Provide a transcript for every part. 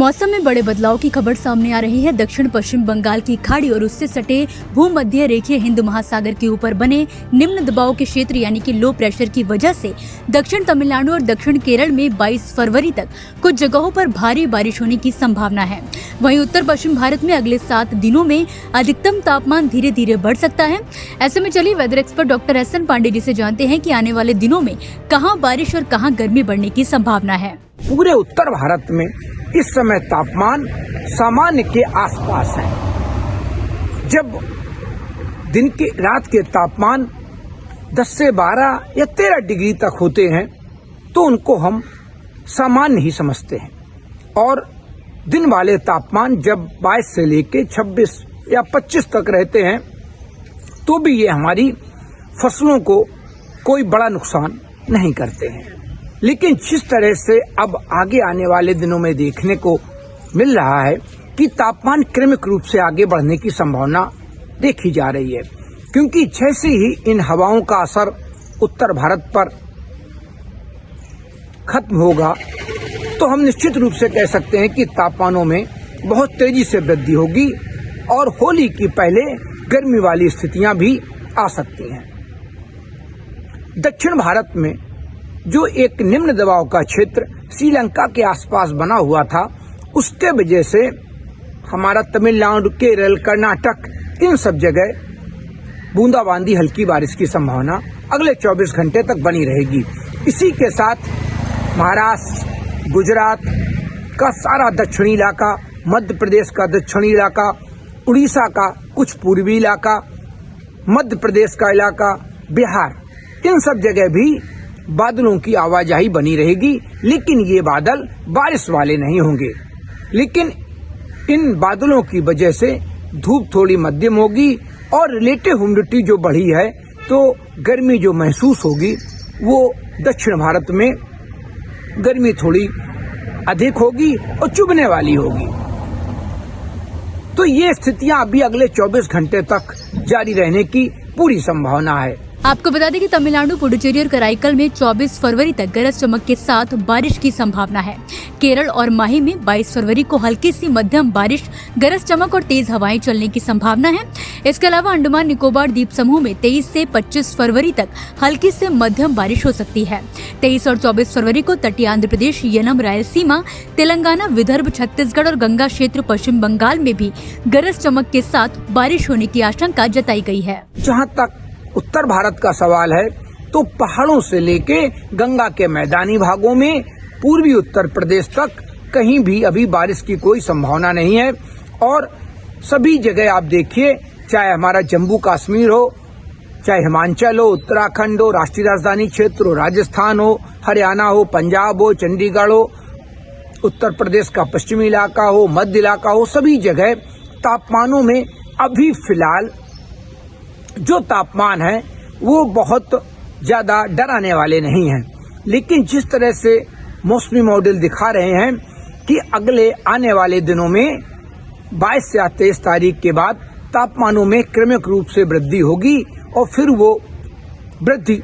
मौसम में बड़े बदलाव की खबर सामने आ रही है। दक्षिण पश्चिम बंगाल की खाड़ी और उससे सटे भूमध्य रेखीय हिंद महासागर के ऊपर बने निम्न दबाव के क्षेत्र यानी कि लो प्रेशर की वजह से दक्षिण तमिलनाडु और दक्षिण केरल में 22 फरवरी तक कुछ जगहों पर भारी बारिश होने की संभावना है। वहीं उत्तर पश्चिम भारत में अगले 7 दिनों में अधिकतम तापमान धीरे धीरे बढ़ सकता है। ऐसे में चलिए weather expert doctor SN Pandey ji से जानते हैं कि आने वाले दिनों में कहाँ बारिश और कहाँ गर्मी बढ़ने की संभावना है। पूरे उत्तर भारत में इस समय तापमान सामान्य के आसपास है। जब दिन के रात के तापमान 10 से 12 या 13 डिग्री तक होते हैं तो उनको हम सामान्य ही समझते हैं, और दिन वाले तापमान जब 22 से लेके 26 या 25 तक रहते हैं तो भी ये हमारी फसलों को कोई बड़ा नुकसान नहीं करते हैं। लेकिन जिस तरह से अब आगे आने वाले दिनों में देखने को मिल रहा है कि तापमान क्रमिक रूप से आगे बढ़ने की संभावना देखी जा रही है, क्योंकि जैसे ही इन हवाओं का असर उत्तर भारत पर खत्म होगा तो हम निश्चित रूप से कह सकते हैं कि तापमानों में बहुत तेजी से वृद्धि होगी और होली की पहले गर्मी वाली स्थितियां भी आ सकती हैं। दक्षिण भारत में जो एक निम्न दबाव का क्षेत्र श्रीलंका के आसपास बना हुआ था, उसके वजह से हमारा तमिलनाडु, केरल, कर्नाटक, इन सब जगह बूंदाबांदी हल्की बारिश की संभावना अगले 24 घंटे तक बनी रहेगी। इसी के साथ महाराष्ट्र, गुजरात का सारा दक्षिणी इलाका, मध्य प्रदेश का दक्षिणी इलाका, उड़ीसा का कुछ पूर्वी इलाका, मध्य प्रदेश का इलाका, बिहार, इन सब जगह भी बादलों की आवाजाही बनी रहेगी। लेकिन ये बादल बारिश वाले नहीं होंगे, लेकिन इन बादलों की वजह से धूप थोड़ी मध्यम होगी और रिलेटिव ह्यूमिडिटी जो बढ़ी है तो गर्मी जो महसूस होगी वो दक्षिण भारत में गर्मी थोड़ी अधिक होगी और चुभने वाली होगी। तो ये स्थितियां अभी अगले 24 घंटे तक जारी रहने की पूरी संभावना है। आपको बता दें कि तमिलनाडु, पुडुचेरी और कराईकल में 24 फरवरी तक गरज चमक के साथ बारिश की संभावना है। केरल और माही में 22 फरवरी को हल्की सी मध्यम बारिश, गरज चमक और तेज हवाएं चलने की संभावना है। इसके अलावा अंडमान निकोबार द्वीप समूह में 23 से 25 फरवरी तक हल्की से मध्यम बारिश हो सकती है। 23 और 24 फरवरी को तटीय आंध्र प्रदेश, यनम, रायलसीमा, तेलंगाना, विदर्भ, छत्तीसगढ़ और गंगा क्षेत्र पश्चिम बंगाल में भी गरज चमक के साथ बारिश होने की आशंका जताई गई है। जहाँ तक उत्तर भारत का सवाल है तो पहाड़ों से लेके गंगा के मैदानी भागों में पूर्वी उत्तर प्रदेश तक कहीं भी अभी बारिश की कोई संभावना नहीं है। और सभी जगह आप देखिए, चाहे हमारा जम्मू कश्मीर हो, चाहे हिमाचल हो, उत्तराखंड हो, राष्ट्रीय राजधानी क्षेत्र हो, राजस्थान हो, हरियाणा हो, पंजाब हो, चंडीगढ़ हो, उत्तर प्रदेश का पश्चिमी इलाका हो, मध्य इलाका हो, सभी जगह तापमानों में अभी फिलहाल जो तापमान है वो बहुत ज्यादा डराने वाले नहीं हैं। लेकिन जिस तरह से मौसमी मॉडल दिखा रहे हैं कि अगले आने वाले दिनों में 22 या 23 तारीख के बाद तापमानों में क्रमिक रूप से वृद्धि होगी और फिर वो वृद्धि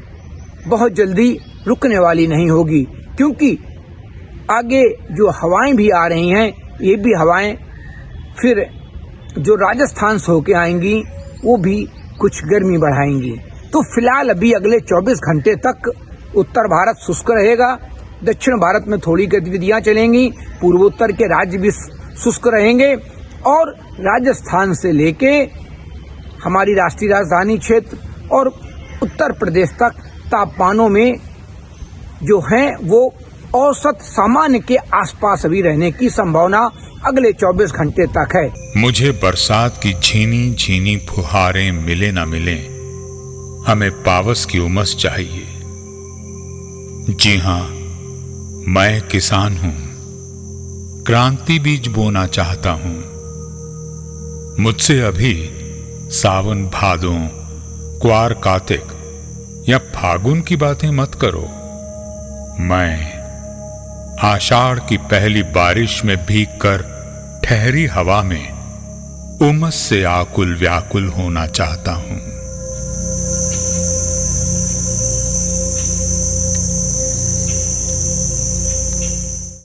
बहुत जल्दी रुकने वाली नहीं होगी, क्योंकि आगे जो हवाएं भी आ रही हैं ये भी हवाएं फिर जो राजस्थान से होके आएंगी वो भी कुछ गर्मी बढ़ाएंगी। तो फिलहाल अभी अगले 24 घंटे तक उत्तर भारत शुष्क रहेगा, दक्षिण भारत में थोड़ी गतिविधियां चलेंगी, पूर्वोत्तर के राज्य भी शुष्क रहेंगे और राजस्थान से लेके हमारी राष्ट्रीय राजधानी क्षेत्र और उत्तर प्रदेश तक तापमानों में जो हैं वो औसत सामान्य के आसपास अभी रहने की संभावना अगले 24 घंटे तक है। मुझे बरसात की झीनी झीनी फुहारें मिले ना मिले, हमें पावस की उमस चाहिए। जी हां, मैं किसान हूं, क्रांति बीज बोना चाहता हूं। मुझसे अभी सावन, भादों, क्वार, कार्तिक या फागुन की बातें मत करो। मैं आषाढ़ की पहली बारिश में भीगकर ठहरी हवा में उमस से आकुल व्याकुल होना चाहता हूं।